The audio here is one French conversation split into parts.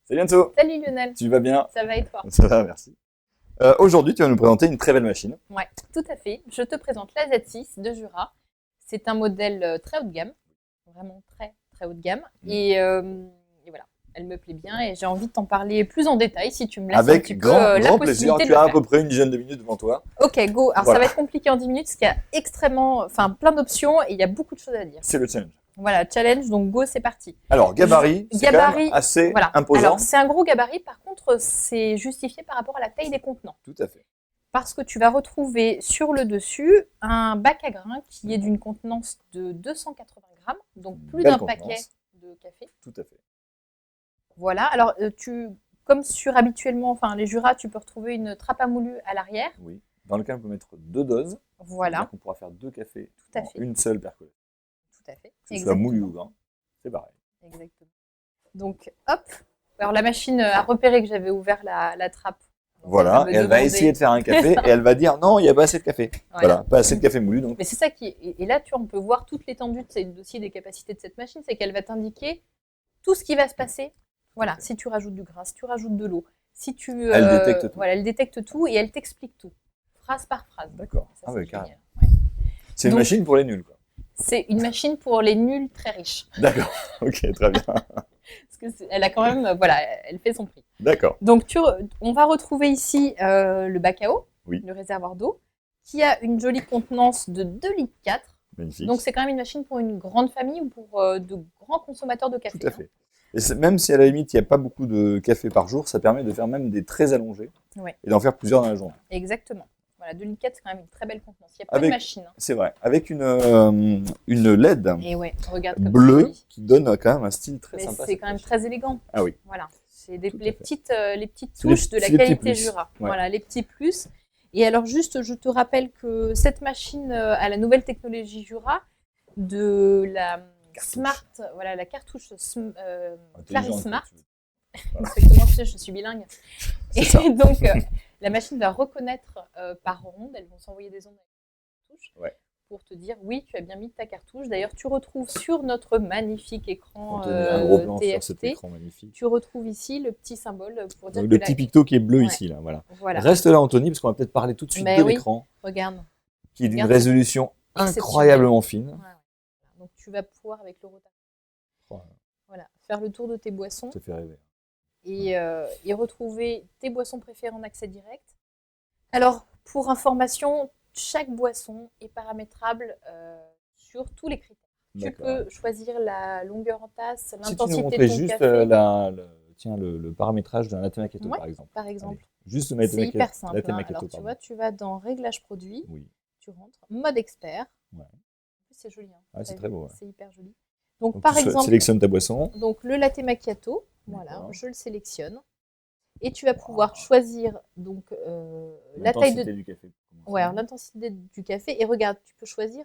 Salut Anso, Salut Lionel, tu vas bien? ça va et toi? Ça va, merci. Aujourd'hui, tu vas nous présenter une très belle machine. Ouais, tout à fait. Je te présente la Z6 de Jura. C'est un modèle très haut de gamme, vraiment très très haut de gamme. Et voilà, elle me plaît bien et j'ai envie de t'en parler plus en détail si tu me laisses un Avec petit peu grand la plaisir, possibilité tu de as le à peu faire. près une dizaine de minutes devant toi. Ok, go. Alors Voilà. ça va être compliqué en 10 minutes parce qu'il y a plein d'options et il y a beaucoup de choses à dire. C'est le challenge. Voilà, challenge, donc go, c'est parti. Alors, gabarit, c'est quand même Gabarit, assez voilà. imposant. Alors c'est un gros gabarit, par contre c'est justifié par rapport à la taille des contenants. Tout à fait. Parce que tu vas retrouver sur le dessus un bac à grains qui est d'une contenance de 280 grammes, donc plus Belle d'un contenance. paquet de café. Tout à fait. Voilà, alors comme sur habituellement, enfin les Jura, tu peux retrouver une trappe à moulu à l'arrière. Oui. Dans lequel on peut mettre 2 doses. Voilà, On pourra faire 2 cafés Tout à en fait. une seule percolée. tout à fait. Que ce soit moulu ou grand, c'est pareil. Exactement. Donc hop, alors la machine a repéré que j'avais ouvert la trappe. Donc, Voilà, me et elle va demander- essayer de faire un café et elle va dire non, il n'y a pas assez de café. Voilà, pas assez de café moulu donc. Mais c'est ça et là, tu vois, on peut voir toute l'étendue de cette dossier des capacités de cette machine, c'est qu'elle va t'indiquer tout ce qui va se passer. Voilà, si tu rajoutes du gras, si tu rajoutes de l'eau, si tu Elle détecte tout. Voilà, elle détecte tout et elle t'explique tout, phrase par phrase. D'accord. Ça, Ah c'est ouais, génial. carrément. Ouais. C'est une Donc- machine pour les nuls, quoi. C'est une machine pour les nuls très riches, D'accord. Ok, très bien. parce que elle a quand même, voilà, elle fait son prix. D'accord. Donc on va retrouver ici le bac à eau, Oui. le réservoir d'eau, qui a une jolie contenance de 2,4 litres. Magnifique. Donc c'est quand même une machine pour une grande famille ou pour de grands consommateurs de café. Tout à fait. Et même si à la limite il n'y a pas beaucoup de café par jour, ça permet de faire même des très allongés Ouais. et d'en faire plusieurs dans la journée. Exactement. Voilà, 2,4 litres, c'est quand même une très belle contenance. Il n'y a pas Avec- de machine. Hein. C'est vrai. Avec une LED Et ouais, regarde comme bleue c'est joli. qui donne quand même un style très Mais sympa. c'est cette quand même machine. très élégant. Ah oui. Voilà, c'est Tout à les fait. petites C'est les- touches de la c'est les petits qualité plus. Jura. Ouais. Voilà, les petits plus. Et alors juste, je te rappelle que cette machine a la nouvelle technologie Jura de la Cartouche. Smart, voilà, la cartouche Clary Intelligente, Smart. tu veux. Voilà. Exactement, tu sais, je suis bilingue. C'est Et ça. donc, la machine va reconnaître par ondes, elles vont s'envoyer des ondes avec la cartouche Ouais. pour te dire oui, tu as bien mis ta cartouche. D'ailleurs, tu retrouves sur notre magnifique écran On te met un gros plan sur TFT, cet écran magnifique. tu retrouves ici le petit symbole pour dire Donc, que le petit picto qui est bleu Ouais. ici, là, voilà. Voilà, Reste là, Anthony, parce qu'on va peut-être parler tout de suite Mais de oui. l'écran, regarde. qui est d'une Regarde, résolution exceptionnel. incroyablement fine. Ouais. Donc, tu vas pouvoir, avec le rotateur, Voilà, voilà, faire le tour de tes boissons ça fait rêver. et retrouver tes boissons préférées en accès direct. Alors, pour information, chaque boisson est paramétrable sur tous les critères. Tu D'accord. peux choisir la longueur en tasse, Si tu nous l'intensité montrais de ton juste café, le paramétrage d'un latte macchiato, Ouais, par exemple. par exemple. Allez, juste le latte C'est macchiato. hyper simple. Latte Hein. macchiato, Alors, tu pardon. vois, tu vas dans Réglages produits, Oui. tu rentres, mode expert. Ouais. En plus, c'est joli. Hein. Ah, c'est T'as très vu, beau, ouais. C'est hyper joli. Donc, Donc, par tu exemple, sélectionnes ta boisson. donc, le latte macchiato, voilà, D'accord. je le sélectionne. Et tu vas pouvoir choisir donc, la taille L'intensité de... du café. pour commencer. Ouais, alors, l'intensité du café. Et regarde, tu peux choisir...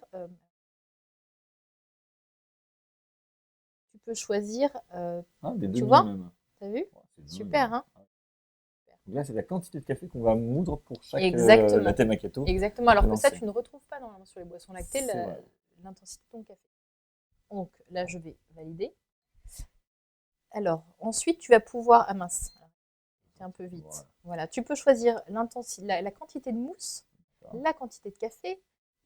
Des tu demi vois même. T'as vu? Ouais, c'est Super, dingue. hein? Donc là, c'est la quantité de café qu'on va moudre pour chaque Exactement. latte macchiato. Exactement. Alors que ça, Lancer. tu ne retrouves pas normalement sur les boissons lactées C'est vrai. l'intensité de ton café. Donc là, je vais valider. Alors, ensuite, tu vas pouvoir... Ah mince, c'est un peu vite. Voilà. Voilà, tu peux choisir la quantité de mousse, D'accord. la quantité de café,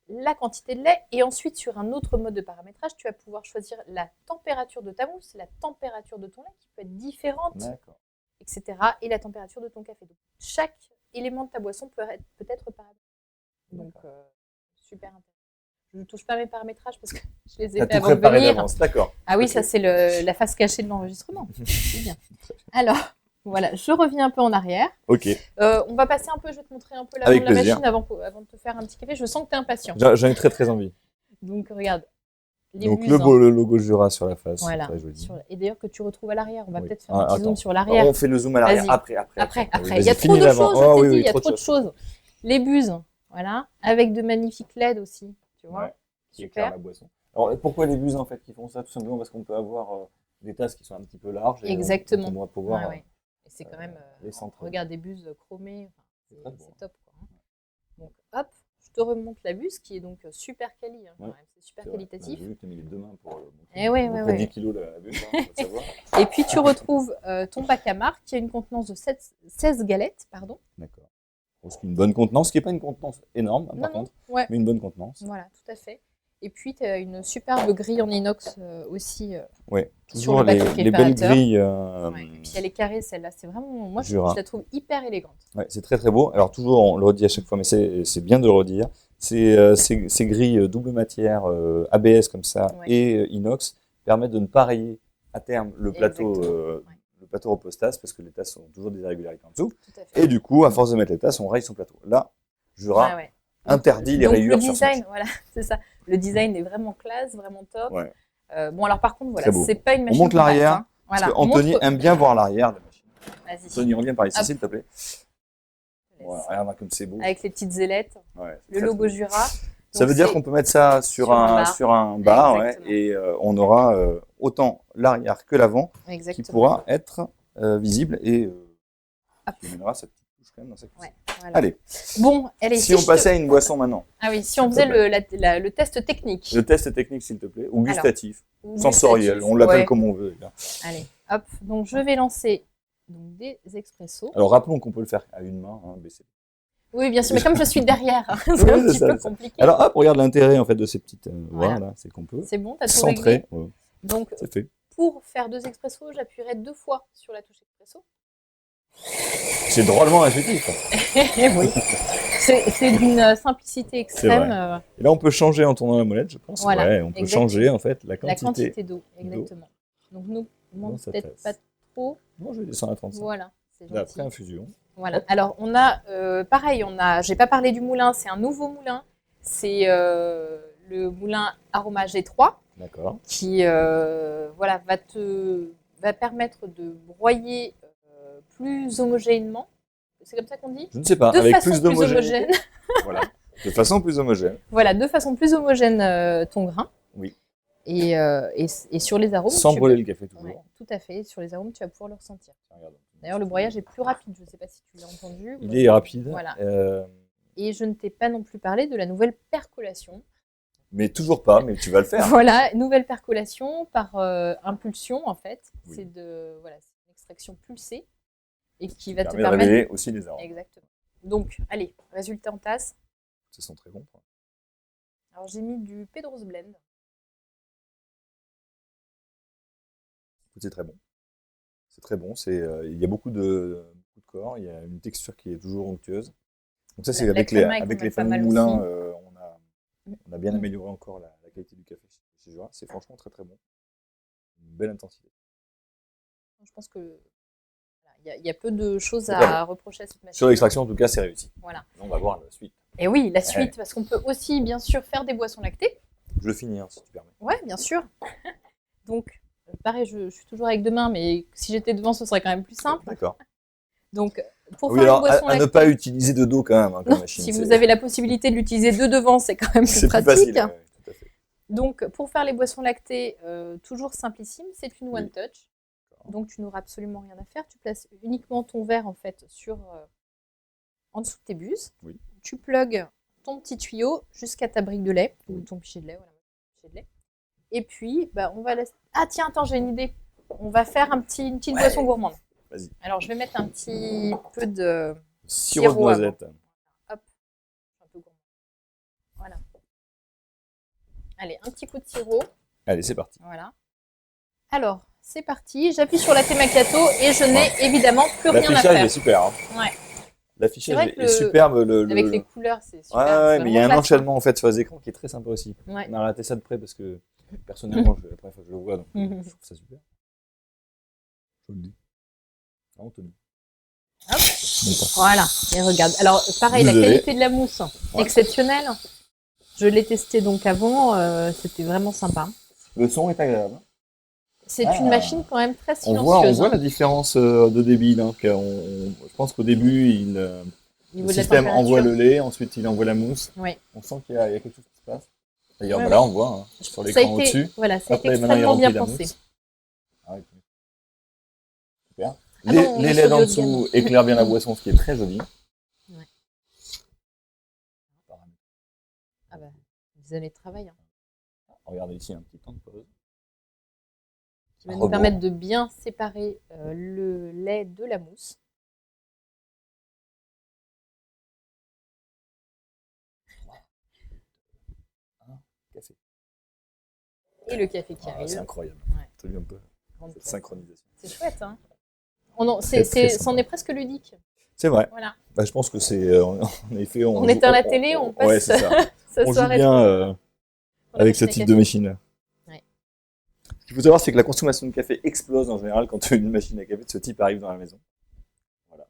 la quantité de lait. Et ensuite, sur un autre mode de paramétrage, tu vas pouvoir choisir la température de ta mousse, la température de ton lait, qui peut être différente, D'accord. etc. Et la température de ton café. Donc, chaque élément de ta boisson peut être paramétré. Donc, super intéressant. Je ne touche pas mes paramétrages parce que je les ai T'as fait tout avant de préparé venir. d'avance, d'accord. Ah oui, Ok. ça c'est la face cachée de l'enregistrement. C'est bien. Alors, voilà, je reviens un peu en arrière. Ok. On va passer un peu, je vais te montrer un peu l'avant Avec de la plaisir. machine avant de te faire un petit café. Je sens que tu es impatient. J'en ai très très envie. Donc, regarde. Les Donc buses, le logo Jura sur la face, Voilà. très joli. Et d'ailleurs que tu retrouves à l'arrière. On va Oui. peut-être faire un petit Attends. zoom sur l'arrière. On fait le zoom à l'arrière. Vas-y. Après. Après. Oui, Il y a vas-y, trop finis de l'avant. choses, je Oh, t'ai oui, dit, oui, il y a trop trop de choses. Les buses, voilà, avec de magnifiques LED aussi, tu vois. Ouais. Qui éclaire Super. la boisson. Alors pourquoi les buses en fait qui font ça? Tout simplement parce qu'on peut avoir des tasses qui sont un petit peu larges. Et, Exactement. on doit pouvoir Ouais. Et c'est quand même, les centrer. regarde des buses chromées, enfin, C'est très beau. c'est top. Quoi, hein. Donc hop, je te remonte la buse qui est donc super quali, hein, quand Ouais. même. C'est super C'est vrai. qualitatif. J'ai vu que tu as mis les 2 mains pour montrer. Eh ouais, À peu ouais, près ouais. 10 kilos la bûche, hein, faut le savoir. Et puis tu retrouves ton bac à marque qui a une contenance de 16 galettes, pardon. D'accord. Bon, c'est une bonne contenance, ce qui n'est pas une contenance énorme, hein, par Non, contre, ouais, mais une bonne contenance. voilà, tout à fait. Et puis tu as une superbe grille en inox aussi Ouais, sur toujours le bac les belles réfrigérateur. grilles. Ouais. Et puis elle est carrée celle-là, c'est vraiment, moi je Jura. la trouve hyper élégante. Ouais, c'est très très beau. Alors toujours, on le redit à chaque fois, mais c'est bien de le redire. Ces grilles double matière ABS comme ça Ouais. et inox permettent de ne pas rayer à terme le plateau, Exactement. Ouais. le plateau repose-tasse parce que les tasses ont toujours des irrégularités en dessous. Tout à fait. Et du coup, à force de mettre les tasses, on raye son plateau. Là, Jura Ouais. interdit les Donc rayures le sur son design, voilà, c'est ça. Le design est vraiment classe, vraiment top. Ouais. Bon alors par contre, voilà, Très beau. c'est pas une machine. monte compacte, l'arrière, hein. Voilà. Parce qu'Anthony montre- aime bien voir l'arrière de la machine. Vas-y. Anthony, reviens par ici, Hop. s'il te plaît. Je Voilà, laisse. regarde comme c'est beau. Avec les petites ailettes, Ouais, c'est le très, logo très beau. Jura. Ça Donc veut dire c'est- qu'on peut mettre ça sur un bar, ouais, Exactement. et on aura autant l'arrière que l'avant qui Exactement. pourra être visible et Hop. qui mènera sa petite touche quand même dans sa cuisine. Ouais, voilà. Allez, Bon, allez, si on passait à une boisson maintenant, Ah oui, si on s'il te faisait le test technique. le test technique s'il te plaît, ou gustatif, Ou sensoriel, gustatif, on l'appelle ouais. comme on veut. Là. Allez, hop. Donc je vais lancer donc, des expressos. Alors rappelons qu'on peut le faire à une main, hein, baisser. Oui, bien sûr, mais comme je suis derrière, c'est Oui, un c'est petit ça, peu c'est ça. compliqué. Alors hop, regarde l'intérêt en fait de ces petites, Voilà. voilà, c'est qu'on peut C'est bon, t'as tout réglé. centrer. Ouais, Donc c'est fait. pour faire 2 expressos, j'appuierai 2 fois sur la touche expresso. C'est drôlement intuitif. Oui. C'est d'une simplicité extrême. vrai. Et là, on peut changer en tournant la molette, je pense. Voilà, Ouais, on peut exactement. changer en fait la La quantité. quantité d'eau, exactement. Donc nous, Dans monte sa peut-être tasse. pas trop. Bon, je vais descendre à 35. Voilà, c'est Là, gentil. après infusion. Voilà. Alors on a, pareil, j'ai pas parlé du moulin, c'est un nouveau moulin. C'est le moulin Aroma G3 D'accord. qui voilà, va permettre de broyer plus homogènement. C'est comme ça qu'on dit? Je ne sais pas, De avec façon plus plus d'homogénéité. homogène. Voilà. De façon plus homogène. Voilà, de façon plus homogène ton grain. Oui. Et sur les arômes. Sans brûler le café toujours. Ouais, tout à fait. Sur les arômes, tu vas pouvoir le ressentir. Regarde. D'ailleurs, le broyage est plus rapide. Je ne sais pas si tu l'as entendu. Il est rapide. Voilà. Et je ne t'ai pas non plus parlé de la nouvelle percolation. Mais toujours pas, mais tu vas le faire. Voilà, nouvelle percolation par impulsion en fait. Oui. C'est une extraction pulsée et qui va te permet de permettre. révéler aussi les arômes. Exactement. Donc, allez, résultat en tasse. Ce sont très bons. Alors, j'ai mis du Pedro's Blend. C'est très bon. C'est très bon. Il y a beaucoup de corps. Il y a une texture qui est toujours onctueuse. Donc ça, c'est La avec crémaille qu'on les met pas fameux mal moulins, aussi. on a bien amélioré encore la qualité du café chez Jura. C'est franchement très très bon. Une belle intensité. Je pense que il y a peu de choses C'est à reprocher à cette machine. Sur l'extraction, en tout cas, c'est réussi. Voilà. On va voir la suite. Et oui, la suite, parce qu'on peut aussi bien sûr faire des boissons lactées. Je le finis, hein, si tu permets. Ouais, bien sûr. Donc, pareil, je suis toujours avec 2 mains, mais si j'étais devant, ce serait quand même plus simple. D'accord. Donc, pour Oui, faire alors une boisson à ne lactée, pas utiliser de dos quand même, hein, comme non, machine. si c'est- vous avez la possibilité de l'utiliser de devant, c'est quand même plus c'est plus pratique. facile. Ouais, tout à fait. Donc, pour faire les boissons lactées, toujours simplissime, c'est une Oui. one touch. Donc, tu n'auras absolument rien à faire. Tu places uniquement ton verre en fait en dessous de tes buses. Oui. Tu plugues ton petit tuyau jusqu'à ta brique de lait ou ton pichet de lait. Voilà, pichet de lait. Et puis, on va laisser. Ah tiens, attends, j'ai une idée. On va faire une petite boisson gourmande. Vas-y. Alors, je vais mettre un petit peu de Sirop de Sirop noisette. un peu gourmand. Voilà. Allez, un petit coup de sirop. Allez, c'est parti. Voilà. Alors, c'est parti. J'appuie sur la macchiato et je n'ai évidemment plus rien à L'affichage faire. est super. Hein. Ouais. L'affichage C'est vrai que est superbe. Avec les couleurs, c'est super. Ouais, c'est mais il y a un vraiment classe. enchaînement en fait sur les écrans qui est très sympa aussi. Ouais. On a raté ça de près parce que personnellement, la première fois que je le vois, donc Mhm. je trouve ça super. Je le dis. Ah, Anthony. Hop. Bon, pas. Voilà. Et regarde. Alors, pareil, la Désolé. qualité de la mousse, Ouais. exceptionnelle. Je l'ai testé donc avant. C'était vraiment sympa. Le son est agréable. C'est Ah. une machine quand même très On silencieuse. voit hein. la différence de débit. Donc, je pense qu'au début, Au le niveau de la système température. envoie le lait, ensuite il envoie la mousse. Oui. On sent qu'il y a quelque chose qui se passe. D'ailleurs, Ouais, voilà, on voit hein, sur Ça a l'écran été, au-dessus. voilà, ça a été Après, maintenant, il extrêmement bien remplit la pensé. mousse. Ah ouais. Super. Ah Les, non, on les est LED sur en du haut de dessous gamme. éclairent bien la boisson, ce qui est très joli. Ouais. des années de travail, hein, Regardez ici un petit temps de pause. qui va nous Rebours. permettre de bien séparer le lait de la mousse. Café. Et le café qui C'est arrive. incroyable. Ouais. T'as vu un peu Grande cette classe. synchronisation. C'est chouette, hein. Très C'en sympa. est presque ludique. C'est vrai. Voilà. Bah, je pense que c'est en effet. On joue- éteint la télé, on passe Ouais, c'est ça. sa On joue soirée bien pour la avec ce machine à type café. de machine. Ouais. Ce qu'il faut savoir, c'est que la consommation de café explose en général quand une machine à café de ce type arrive dans la maison. Voilà.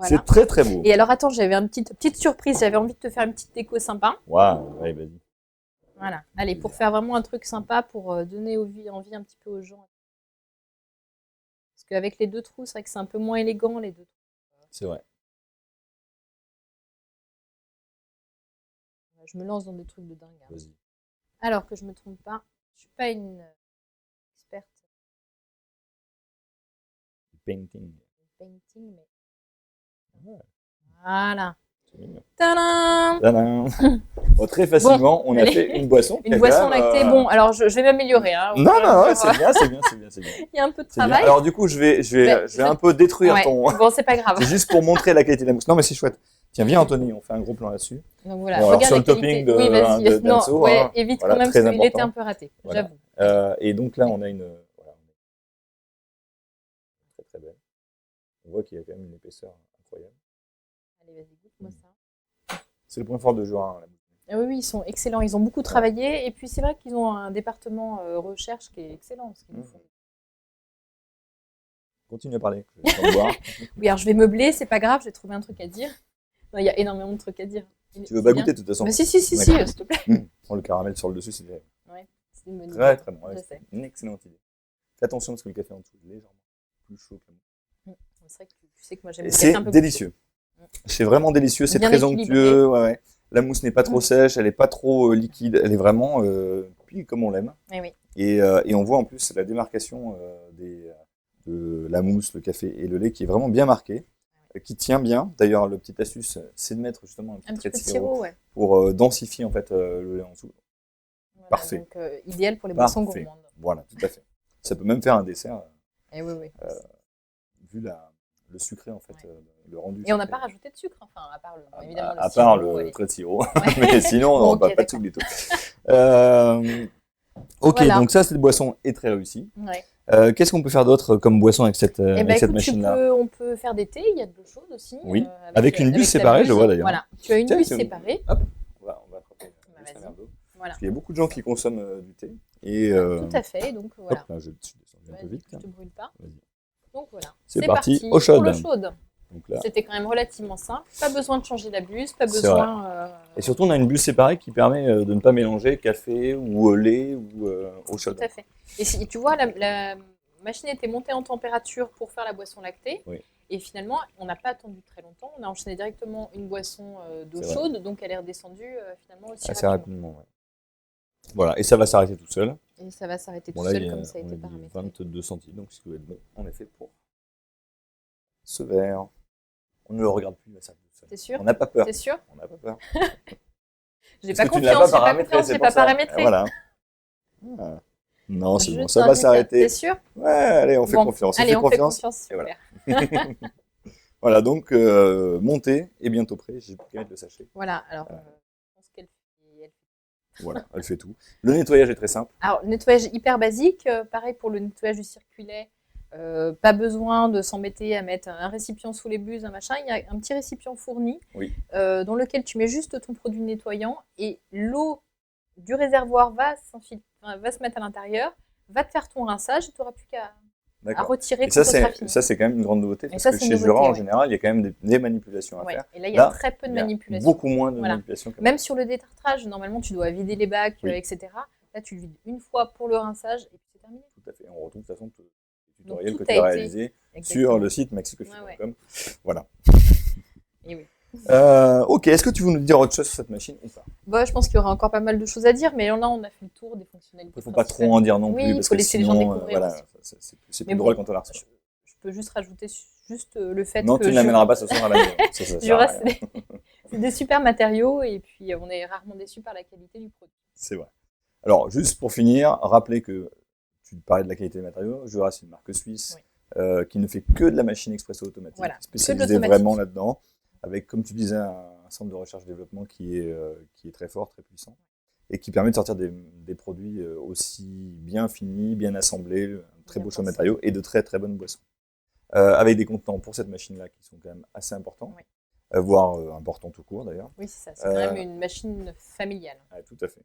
C'est très très beau. Et alors attends, j'avais une petite surprise, j'avais envie de te faire une petite déco sympa. Waouh, ouais, vas-y. Voilà. Allez, pour faire vraiment un truc sympa, pour donner envie un petit peu aux gens. Parce qu'avec les 2 trous, c'est vrai que c'est un peu moins élégant, les 2 trous. C'est vrai. Je me lance dans des trucs de dingue, hein. Vas-y. Alors que je me trompe pas, je suis pas une experte Painting. en painting, mais Ouais, voilà. c'est mignon. Tadam! Tadam. Bon, très facilement, on a allez. fait une boisson. qui Une a boisson quand même, lactée. Bon, alors je vais m'améliorer, hein. Non, non, ouais, Genre, c'est bien, c'est bien, c'est bien, c'est bien. il y a un peu de C'est bien. travail. Alors du coup, je vais un peu détruire Ouais. ton. Bon, c'est pas grave. C'est juste pour montrer la qualité de la mousse. Non, mais c'est chouette. Tiens, viens Anthony, on fait un gros plan là-dessus. Donc voilà, Bon, alors, regarde sur la le qualité. topping de- Oui, vas-y. de Non, Danso, ouais, hein. évite Voilà, quand même très parce qu'il était important. un peu raté. Voilà. J'avoue. Et donc là, on a une. Voilà, très très belle. On voit qu'il y a quand même une épaisseur incroyable. Allez, vas-y, goûte-moi ça. C'est le point fort de Jura. La mousse. Ah oui, ils sont excellents. Ils ont beaucoup travaillé. Et puis, c'est vrai qu'ils ont un département recherche qui est excellent. Ce qu'ils nous font. Continue à parler. Je vais le temps de boire. Oui, alors je vais meubler, c'est pas grave, j'ai trouvé un truc à dire. Non, il y a énormément de trucs à dire. Tu veux pas goûter de toute façon? Mais si, s'il D'accord. te plaît. Le caramel sur le dessus, c'est C'est une bonne idée. très très bon. Ouais, Je c'est sais. une excellente idée. Fais attention parce que le café en dessous est légèrement plus chaud que la mousse. C'est vrai que tu sais que moi j'aime Et le café c'est un peu délicieux. C'est vraiment délicieux, c'est Bien très équilibré. onctueux. Ouais, ouais. La mousse n'est pas trop sèche, elle n'est pas trop liquide, elle est vraiment puis comme on l'aime. plus. Oui. Et on voit en plus la démarcation de la mousse, le café et le lait qui est vraiment bien marqué, qui tient bien. D'ailleurs, le petit astuce, c'est de mettre justement un Un petit trait petit peu de de sirop sirop, ouais. pour densifier en fait le lait en dessous. Voilà, Parfait. Donc, idéal pour les boissons Parfait. gourmandes. Voilà, tout à fait. Ça peut même faire un dessert, Et oui. vu le sucré en fait, Ouais. le rendu. Et on n'a sucré. pas rajouté de sucre, enfin, à part évidemment À le part sirop, le ouais. trait de sirop, mais sinon, Bon, on n'a ok, pas de sucre du tout. Ok, Voilà. donc ça, cette boisson est très réussie. Ouais. Qu'est-ce qu'on peut faire d'autre comme boisson avec cette, Eh ben, avec cette écoute, machine-là? on peut faire des thés, il y a de l'eau chaude aussi. Oui, avec une buse ta séparée, buse. je vois d'ailleurs. Voilà, tu as une Tiens, buse c'est- séparée. Hop, on va attraper Bah, juste un vas-y. verre d'eau. Voilà, Parce qu'il y a beaucoup de gens qui consomment du thé. Et, tout à fait. Donc voilà. Hop, là, je suis descendu un peu Vas-y, vite. je te brûle pas. Vas-y. Donc voilà. C'est parti, eau pour chaude. l'eau chaude. Donc là. C'était quand même relativement simple. Pas besoin de changer la buse, pas C'est besoin. Et surtout, on a une buse séparée qui permet de ne pas mélanger café ou lait ou eau chaude. Tout à fait. Et si tu vois, la machine était montée en température pour faire la boisson lactée. Oui. Et finalement, on n'a pas attendu très longtemps. On a enchaîné directement une boisson d'eau C'est vrai. chaude, donc elle est redescendue finalement aussi Assez rapidement. rapidement. Ouais. Voilà, et ça va s'arrêter tout seul. Et ça va s'arrêter Bon, tout là, seul il y a, comme ça a on été a dit paramétré. 22 centimes, donc ce qui doit être bon, en effet, pour ce verre. On ne le regarde plus, il va s'arrêter tout seul. T'es sûr? On n'a pas peur. T'es sûr? On n'a pas peur. J'ai Parce pas que tu ne l'as confiance, j'ai pas paramétré, confiance, c'est j'ai pour pas ça. paramétré. Voilà. Ah. Non, c'est bon, Juste ça un va petit- s'arrêter. T'es sûr? Ouais, allez, on fait Bon, confiance. Allez, on on fait fait confiance. confiance. Et Super. Voilà, donc monté et bientôt prêt. J'ai plus qu'à mettre le sachet. Voilà, alors, je pense qu'elle fait. Voilà, elle fait tout. Le nettoyage est très simple. Alors, le nettoyage hyper basique, pareil pour le nettoyage du circuit-lait. Pas besoin de s'embêter à mettre un récipient sous les buses, un machin. Il y a un petit récipient fourni Oui. dans lequel tu mets juste ton produit nettoyant et l'eau du réservoir va se mettre à l'intérieur, va te faire ton rinçage et tu n'auras plus qu'à D'accord. retirer Et ça, quand ce sera fini. c'est quand même une grande nouveauté. Et Parce ça, que c'est une chez Jura, nouveauté, en ouais. général, il y a quand même des manipulations à Ouais. faire. Et là, il y a Là, très peu de il y a manipulation. beaucoup moins de Voilà. manipulations. quand Même sur le détartrage, normalement, tu dois vider les bacs, Oui. etc. Là, tu le vides une fois pour le rinçage et puis c'est terminé. Tout à fait. On retrouve de toute façon tous les Donc, tutoriels tout que a tu as été- réalisés Exactement. sur le site maxicoffee.com. Voilà. Et oui. Ok, est-ce que tu veux nous dire autre chose sur cette machine ou pas? Bah, je pense qu'il y aura encore pas mal de choses à dire, mais là, on a fait le tour des fonctionnalités. Il ne faut pas principales. trop en dire non Oui, plus, il parce faut que laisser les gens sinon, découvrir voilà, aussi. c'est Mais plus bon, drôle quand on la reçoit. Je peux juste rajouter juste le fait Non, que tu ne l'amèneras pas ce soir à la maison. Ça sert Jura, à rien. C'est des super matériaux et puis on est rarement déçu par la qualité du produit. C'est vrai. Alors, juste pour finir, rappelez que tu parlais de la qualité des matériaux. Jura, c'est une marque suisse qui ne fait que de la machine expresso automatique, Voilà, spécialisée vraiment là-dedans, avec, comme tu disais, un centre de recherche et développement qui est très fort, très puissant, et qui permet de sortir des produits aussi bien finis, bien assemblés, un très beau choix de matériaux et de très très bonnes boissons. Avec des contenants pour cette machine-là qui sont quand même assez importants, voire importants tout court d'ailleurs. Oui, c'est ça, c'est quand même une machine familiale. Tout à fait.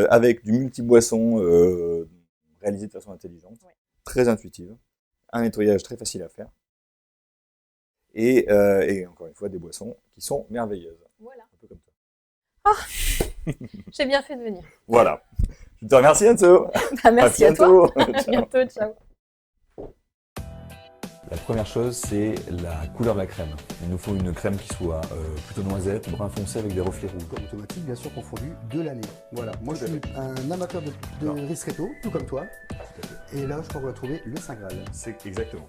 Avec du multi-boisson réalisé de façon intelligente, très intuitive, un nettoyage très facile à faire, et encore une fois des boissons qui sont merveilleuses. Voilà. Un peu comme ça. Ah, j'ai bien fait de venir. Voilà. Je te remercie, Anso. Merci à toi. À bientôt, ciao. La première chose, c'est la couleur de la crème. Il nous faut une crème qui soit plutôt noisette, brun foncé avec des reflets rouges. Automatique, bien sûr, confondu de l'année. Voilà, moi je suis un amateur de ristretto, tout comme toi. Et là, je crois qu'on va trouver le Saint Graal. C'est exactement.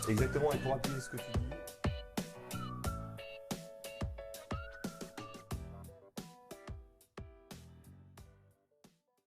Exactement, et pour appuyer ce que tu dis.